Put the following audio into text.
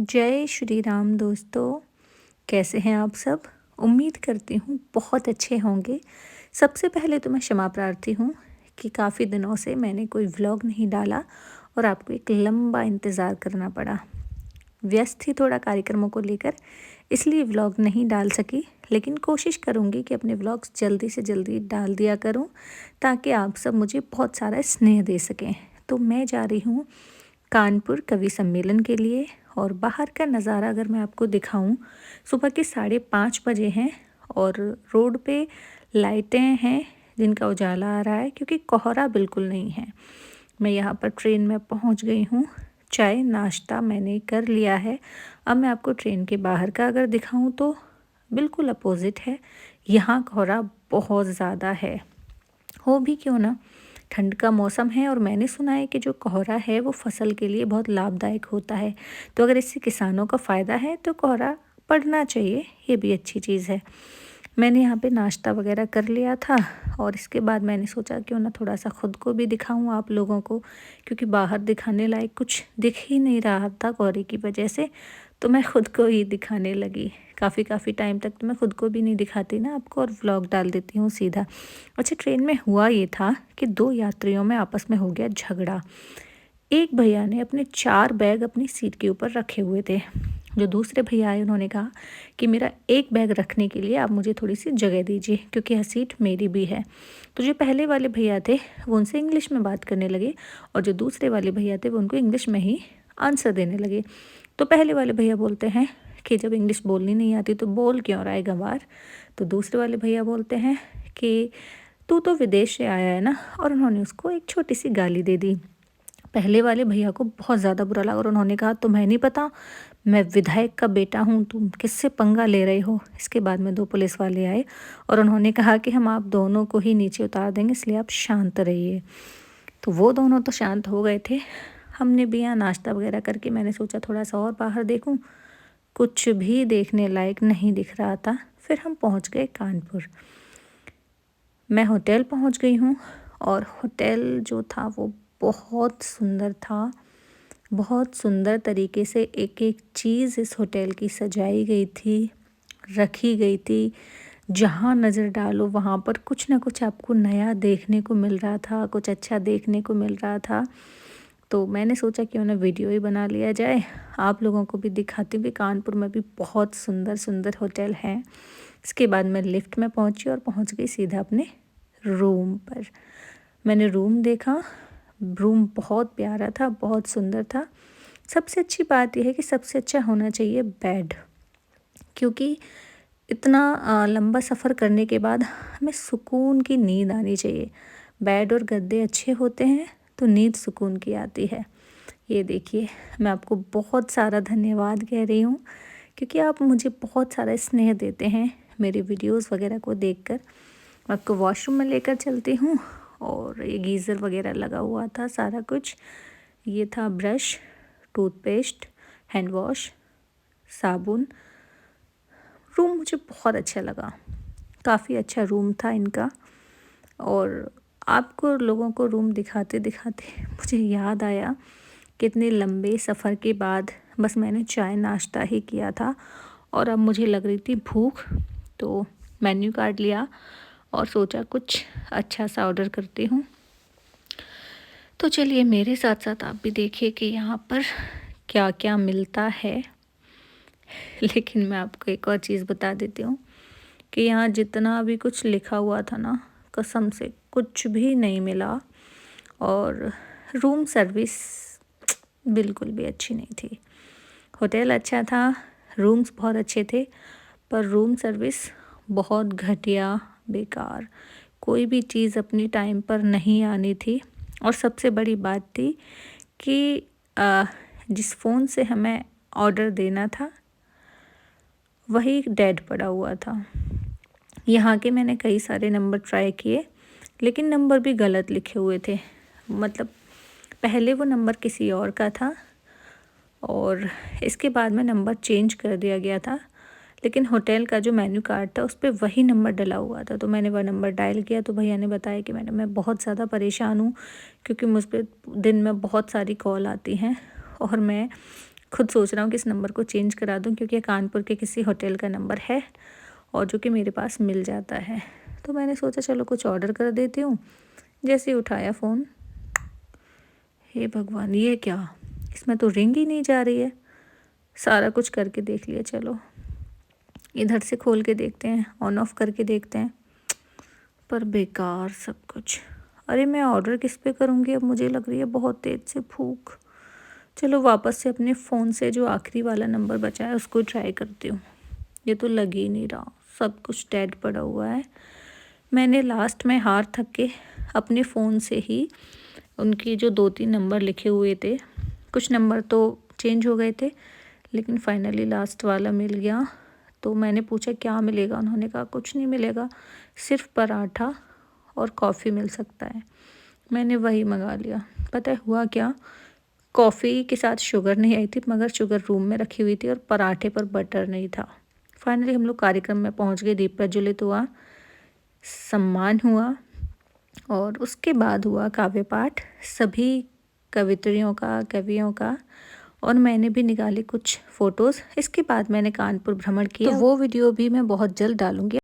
जय श्री राम दोस्तों। कैसे हैं आप सब? उम्मीद करती हूँ बहुत अच्छे होंगे। सबसे पहले तो मैं क्षमा प्रार्थी हूँ कि काफ़ी दिनों से मैंने कोई व्लॉग नहीं डाला और आपको एक लंबा इंतज़ार करना पड़ा। व्यस्त थी थोड़ा कार्यक्रमों को लेकर, इसलिए व्लॉग नहीं डाल सकी, लेकिन कोशिश करूँगी कि अपने व्लॉग्स जल्दी से जल्दी डाल दिया करूँ ताकि आप सब मुझे बहुत सारा स्नेह दे सकें। तो मैं जा रही हूँ कानपुर कवि सम्मेलन के लिए और बाहर का नज़ारा अगर मैं आपको दिखाऊं, सुबह के 5:30 बजे हैं और रोड पे लाइटें हैं जिनका उजाला आ रहा है क्योंकि कोहरा बिल्कुल नहीं है। मैं यहाँ पर ट्रेन में पहुँच गई हूँ। चाय नाश्ता मैंने कर लिया है। अब मैं आपको ट्रेन के बाहर का अगर दिखाऊं तो बिल्कुल अपोजिट है। यहाँ कोहरा बहुत ज़्यादा है। हो भी क्यों ना, ठंड का मौसम है और मैंने सुना है कि जो कोहरा है वो फसल के लिए बहुत लाभदायक होता है। तो अगर इससे किसानों का फ़ायदा है तो कोहरा पड़ना चाहिए, ये भी अच्छी चीज़ है। मैंने यहाँ पे नाश्ता वगैरह कर लिया था और इसके बाद मैंने सोचा क्यों ना थोड़ा सा ख़ुद को भी दिखाऊं आप लोगों को, क्योंकि बाहर दिखाने लायक कुछ दिख ही नहीं रहा था कोहरे की वजह से। तो मैं ख़ुद को ही दिखाने लगी। काफ़ी टाइम तक तो मैं ख़ुद को भी नहीं दिखाती ना आपको, और व्लॉग डाल देती हूँ सीधा। अच्छा, ट्रेन में हुआ ये था कि 2 यात्रियों में आपस में हो गया झगड़ा। एक भैया ने अपने 4 बैग अपनी सीट के ऊपर रखे हुए थे। जो दूसरे भैया आए उन्होंने कहा कि मेरा एक बैग रखने के लिए आप मुझे थोड़ी सी जगह दीजिए क्योंकि यह सीट मेरी भी है। तो जो पहले वाले भैया थे वो उनसे इंग्लिश में बात करने लगे और जो दूसरे वाले भैया थे वो उनको इंग्लिश में ही आंसर देने लगे। तो पहले वाले भैया बोलते हैं कि जब इंग्लिश बोलनी नहीं आती तो बोल क्यों रहा है गंवार। तो दूसरे वाले भैया बोलते हैं कि तू तो विदेश से आया है ना, और उन्होंने उसको एक छोटी सी गाली दे दी। पहले वाले भैया को बहुत ज़्यादा बुरा लगा और उन्होंने कहा तुम्हें नहीं पता मैं विधायक का बेटा हूँ, तुम किससे पंगा ले रहे हो। इसके बाद में 2 पुलिस वाले आए और उन्होंने कहा कि हम आप दोनों को ही नीचे उतार देंगे, इसलिए आप शांत रहिए। तो वो दोनों तो शांत हो गए थे। हमने भी यहाँ नाश्ता वगैरह करके मैंने सोचा थोड़ा सा और बाहर देखूँ, कुछ भी देखने लायक नहीं दिख रहा था। फिर हम पहुँच गए कानपुर। मैं होटल पहुँच गई हूँ और होटल जो था वो बहुत सुंदर था। बहुत सुंदर तरीके से एक-एक चीज़ इस होटल की सजाई गई थी, रखी गई थी। जहाँ नज़र डालो वहाँ पर कुछ ना कुछ आपको नया देखने को मिल रहा था, कुछ अच्छा देखने को मिल रहा था। तो मैंने सोचा क्यों ना वीडियो ही बना लिया जाए, आप लोगों को भी दिखाती हूँ कि कानपुर में भी बहुत सुंदर-सुंदर होटल हैं। इसके बाद मैं लिफ्ट में पहुँची और पहुँच गई सीधा अपने रूम पर। मैंने रूम देखा, रूम बहुत प्यारा था, बहुत सुंदर था। सबसे अच्छी बात यह है कि सबसे अच्छा होना चाहिए बेड, क्योंकि इतना लंबा सफ़र करने के बाद हमें सुकून की नींद आनी चाहिए। बेड और गद्दे अच्छे होते हैं तो नींद सुकून की आती है। ये देखिए, मैं आपको बहुत सारा धन्यवाद कह रही हूँ क्योंकि आप मुझे बहुत सारा स्नेह देते हैं मेरे वीडियोस वगैरह को देखकर। मैं आपको वॉशरूम में लेकर चलती हूँ और ये गीज़र वगैरह लगा हुआ था सारा कुछ। ये था ब्रश, टूथपेस्ट, हैंड वॉश, साबुन। रूम मुझे बहुत अच्छा लगा, काफ़ी अच्छा रूम था इनका। और आपको लोगों को रूम दिखाते दिखाते मुझे याद आया कितने लंबे सफ़र के बाद बस मैंने चाय नाश्ता ही किया था और अब मुझे लग रही थी भूख। तो मेन्यू कार्ड लिया और सोचा कुछ अच्छा सा ऑर्डर करती हूँ। तो चलिए मेरे साथ साथ आप भी देखिए कि यहाँ पर क्या क्या मिलता है। लेकिन मैं आपको एक और चीज़ बता देती हूँ कि यहाँ जितना भी कुछ लिखा हुआ था ना, कसम से कुछ भी नहीं मिला। और रूम सर्विस बिल्कुल भी अच्छी नहीं थी। होटल अच्छा था, रूम्स बहुत अच्छे थे, पर रूम सर्विस बहुत घटिया, बेकार। कोई भी चीज़ अपनी टाइम पर नहीं आनी थी। और सबसे बड़ी बात थी कि जिस फ़ोन से हमें ऑर्डर देना था वही डेड पड़ा हुआ था। यहाँ के मैंने कई सारे नंबर ट्राई किए लेकिन नंबर भी गलत लिखे हुए थे। मतलब पहले वो नंबर किसी और का था और इसके बाद में नंबर चेंज कर दिया गया था, लेकिन होटल का जो मेन्यू कार्ड था उस पे वही नंबर डला हुआ था। तो मैंने वह नंबर डायल किया तो भैया ने बताया कि मैं बहुत ज़्यादा परेशान हूँ क्योंकि मुझ पे दिन में बहुत सारी कॉल आती हैं और मैं खुद सोच रहा हूँ कि इस नंबर को चेंज करा दूँ, क्योंकि कानपुर के किसी होटल का नंबर है और जो कि मेरे पास मिल जाता है। तो मैंने सोचा चलो कुछ ऑर्डर कर देती हूँ। जैसे ही उठाया फ़ोन, हे भगवान ये क्या, इसमें तो रिंग ही नहीं जा रही है। सारा कुछ करके देख लिया, चलो इधर से खोल के देखते हैं, ऑन ऑफ करके देखते हैं, पर बेकार सब कुछ। अरे मैं ऑर्डर किस पे करूँगी, अब मुझे लग रही है बहुत तेज़ से भूख। चलो वापस से अपने फ़ोन से जो आखिरी वाला नंबर बचा है उसको ट्राई करती हूँ। ये तो लग ही नहीं रहा, सब कुछ डेड पड़ा हुआ है। मैंने लास्ट में हार थक के अपने फ़ोन से ही उनकी जो 2-3 नंबर लिखे हुए थे, कुछ नंबर तो चेंज हो गए थे, लेकिन फाइनली लास्ट वाला मिल गया। तो मैंने पूछा क्या मिलेगा, उन्होंने कहा कुछ नहीं मिलेगा, सिर्फ पराठा और कॉफ़ी मिल सकता है। मैंने वही मंगा लिया। पता है हुआ क्या, कॉफ़ी के साथ शुगर नहीं आई थी, मगर शुगर रूम में रखी हुई थी और पराठे पर बटर नहीं था। फाइनली हम लोग कार्यक्रम में पहुंच गए, दीप प्रज्वलित हुआ, सम्मान हुआ और उसके बाद हुआ काव्य पाठ सभी कवित्रियों का, कवियों का, और मैंने भी निकाली कुछ फ़ोटोज़। इसके बाद मैंने कानपुर भ्रमण किया, तो वो वीडियो भी मैं बहुत जल्द डालूँगी।